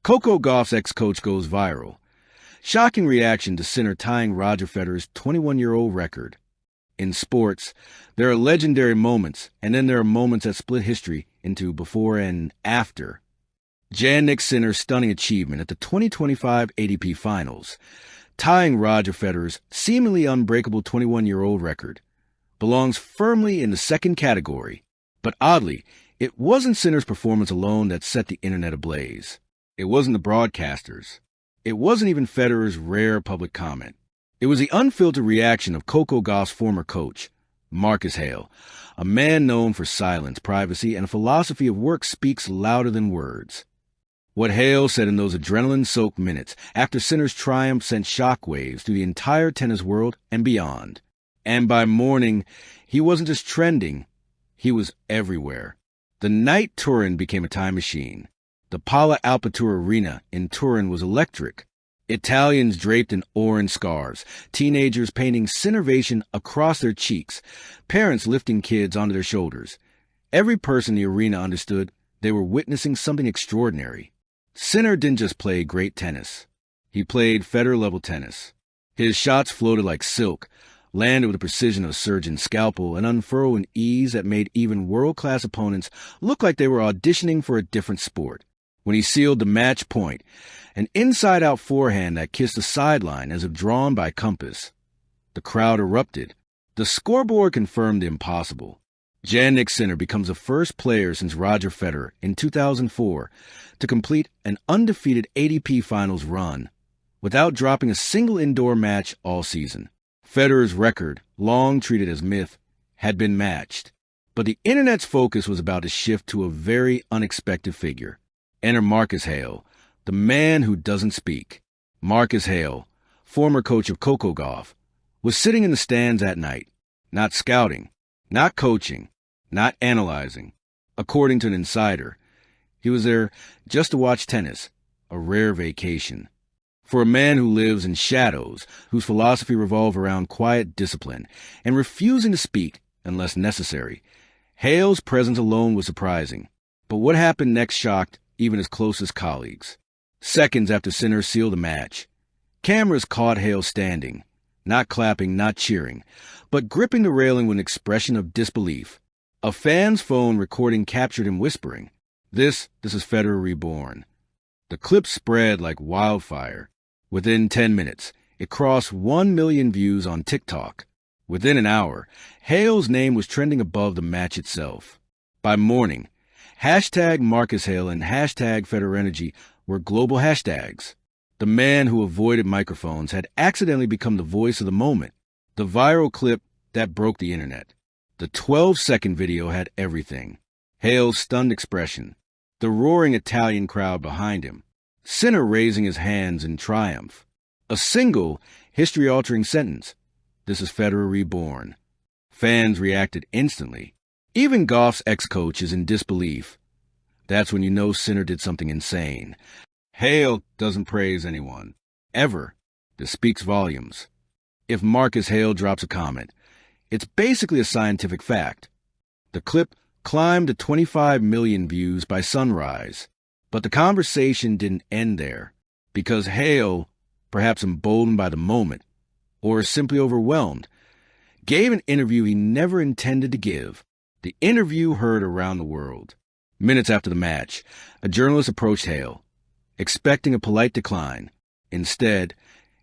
Coco Gauff's ex-coach goes viral. Shocking reaction to Sinner tying Roger Federer's 21-year-old record. In sports, there are legendary moments, and then there are moments that split history into before and after. Jannik Sinner's stunning achievement at the 2025 ATP Finals, tying Roger Federer's seemingly unbreakable 21-year-old record, belongs firmly in the second category. But oddly, it wasn't Sinner's performance alone that set the internet ablaze. It wasn't the broadcasters. It wasn't even Federer's rare public comment. It was the unfiltered reaction of Coco Gauff's former coach, Marcus Hale, a man known for silence, privacy, and a philosophy of work speaks louder than words. What Hale said in those adrenaline-soaked minutes after Sinner's triumph sent shockwaves through the entire tennis world and beyond. And by morning, he wasn't just trending, he was everywhere. The night Turin became a time machine. The Pala Alpitour Arena in Turin was electric. Italians draped in orange scarves, teenagers painting Sinnervation across their cheeks, parents lifting kids onto their shoulders. Every person in the arena understood they were witnessing something extraordinary. Sinner didn't just play great tennis. He played Federer-level tennis. His shots floated like silk, landed with the precision of a surgeon's scalpel, and unfurled with ease that made even world-class opponents look like they were auditioning for a different sport. When he sealed the match point, an inside-out forehand that kissed the sideline as if drawn by compass. The crowd erupted. The scoreboard confirmed the impossible. Jannik Sinner becomes the first player since Roger Federer in 2004 to complete an undefeated ATP Finals run without dropping a single indoor match all season. Federer's record, long treated as myth, had been matched. But the internet's focus was about to shift to a very unexpected figure. Enter Marcus Hale, the man who doesn't speak. Marcus Hale, former coach of Coco Gauff, was sitting in the stands that night, not scouting, not coaching, not analyzing. According to an insider, he was there just to watch tennis, a rare vacation. For a man who lives in shadows, whose philosophy revolves around quiet discipline and refusing to speak unless necessary, Hale's presence alone was surprising. But what happened next shocked even his closest colleagues. Seconds after Sinner sealed the match, cameras caught Hale standing, not clapping, not cheering, but gripping the railing with an expression of disbelief. A fan's phone recording captured him whispering, This is Federer reborn." The clip spread like wildfire. Within 10 minutes, it crossed 1 million views on TikTok. Within an hour, Hale's name was trending above the match itself. By morning, hashtag Marcus Hale and hashtag FederEnergy were global hashtags. The man who avoided microphones had accidentally become the voice of the moment, the viral clip that broke the internet. The 12-second video had everything. Hale's stunned expression, the roaring Italian crowd behind him, Sinner raising his hands in triumph. A single, history-altering sentence, "This is Federer reborn." Fans reacted instantly. Even Gauff's ex-coach is in disbelief. That's when you know Sinner did something insane. Hale doesn't praise anyone. Ever. This speaks volumes. If Marcus Hale drops a comment, it's basically a scientific fact. The clip climbed to 25 million views by sunrise. But the conversation didn't end there, because Hale, perhaps emboldened by the moment, or simply overwhelmed, gave an interview he never intended to give. The interview heard around the world. Minutes after the match, a journalist approached Hale, expecting a polite decline. Instead,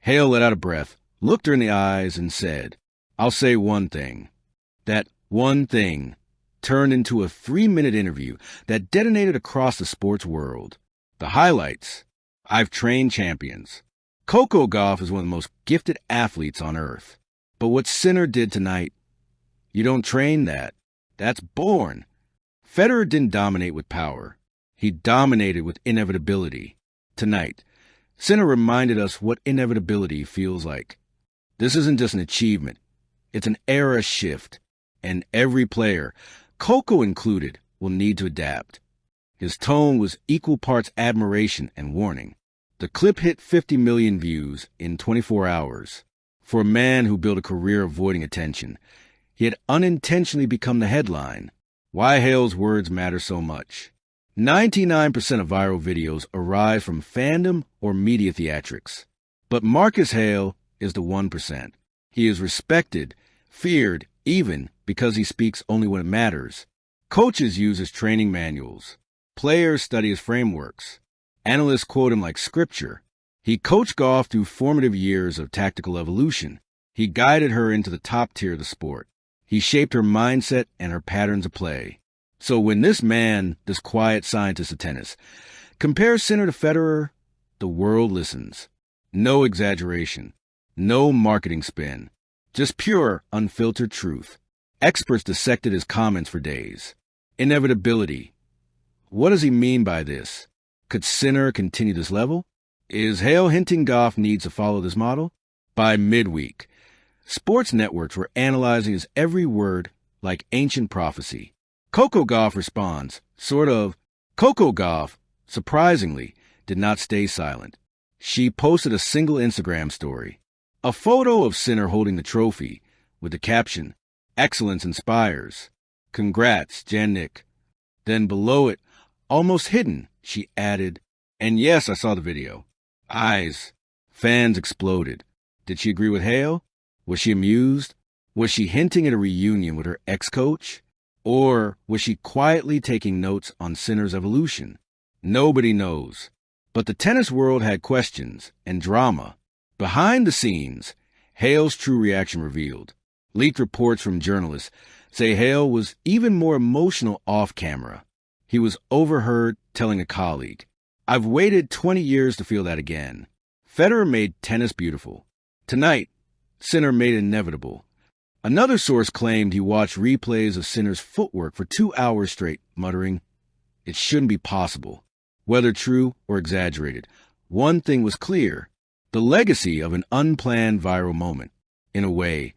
Hale let out a breath, looked her in the eyes, and said, "I'll say one thing." That one thing turned into a 3-minute interview that detonated across the sports world. The highlights: I've trained champions. Coco Gauff is one of the most gifted athletes on earth. But what Sinner did tonight, you don't train that. That's born. Federer didn't dominate with power. He dominated with inevitability. Tonight, Sinner reminded us what inevitability feels like. This isn't just an achievement. It's an era shift. And every player, Coco included, will need to adapt. His tone was equal parts admiration and warning. The clip hit 50 million views in 24 hours. For a man who built a career avoiding attention, he had unintentionally become the headline. Why Hale's words matter so much. 99% of viral videos arise from fandom or media theatrics. But Marcus Hale is the 1%. He is respected, feared, even because he speaks only when it matters. Coaches use his training manuals. Players study his frameworks. Analysts quote him like scripture. He coached Gauff through formative years of tactical evolution. He guided her into the top tier of the sport. He shaped her mindset and her patterns of play. So when this man, this quiet scientist of tennis, compares Sinner to Federer, the world listens. No exaggeration. No marketing spin. Just pure, unfiltered truth. Experts dissected his comments for days. Inevitability. What does he mean by this? Could Sinner continue this level? Is Hale hinting Gauff needs to follow this model? By midweek, sports networks were analyzing his every word like ancient prophecy. Coco Gauff responds, sort of. Coco Gauff, surprisingly, did not stay silent. She posted a single Instagram story. A photo of Sinner holding the trophy, with the caption, "Excellence inspires. Congrats, Jannik." Then below it, almost hidden, she added, "And yes, I saw the video." Eyes. Fans exploded. Did she agree with Hale? Was she amused? Was she hinting at a reunion with her ex-coach? Or was she quietly taking notes on Sinner's evolution? Nobody knows. But the tennis world had questions and drama. Behind the scenes, Hale's true reaction revealed. Leaked reports from journalists say Hale was even more emotional off camera. He was overheard telling a colleague, "I've waited 20 years to feel that again." Federer made tennis beautiful. Tonight, Sinner made it inevitable. Another source claimed he watched replays of Sinner's footwork for 2 hours straight, muttering, "It shouldn't be possible." Whether true or exaggerated, one thing was clear. The legacy of an unplanned viral moment. In a way,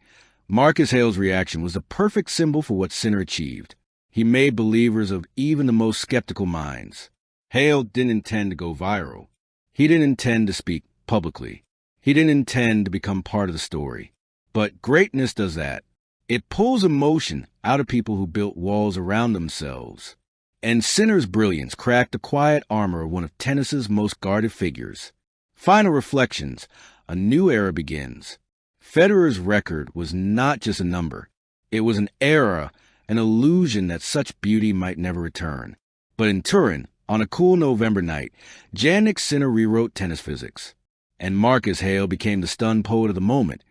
Marcus Hale's reaction was the perfect symbol for what Sinner achieved. He made believers of even the most skeptical minds. Hale didn't intend to go viral. He didn't intend to speak publicly. He didn't intend to become part of the story. But greatness does that. It pulls emotion out of people who built walls around themselves. And Sinner's brilliance cracked the quiet armor of one of tennis's most guarded figures. Final reflections. A new era begins. Federer's record was not just a number. It was an era, an illusion that such beauty might never return. But in Turin, on a cool November night, Jannik Sinner rewrote tennis physics. And Marcus Hale became the stunned poet of the moment,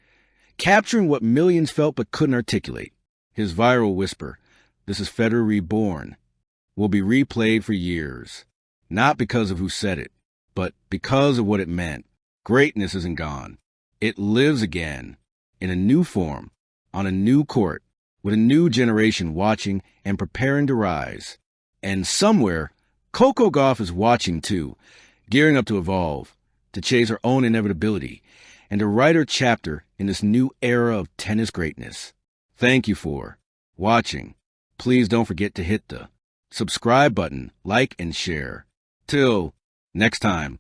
capturing what millions felt but couldn't articulate. His viral whisper, "This is Federer reborn," will be replayed for years. Not because of who said it, but because of what it meant. Greatness isn't gone. It lives again, in a new form, on a new court, with a new generation watching and preparing to rise. And somewhere, Coco Gauff is watching too, gearing up to evolve, to chase her own inevitability, and to write her chapter in this new era of tennis greatness. Thank you for watching. Please don't forget to hit the subscribe button, like, and share. Till next time.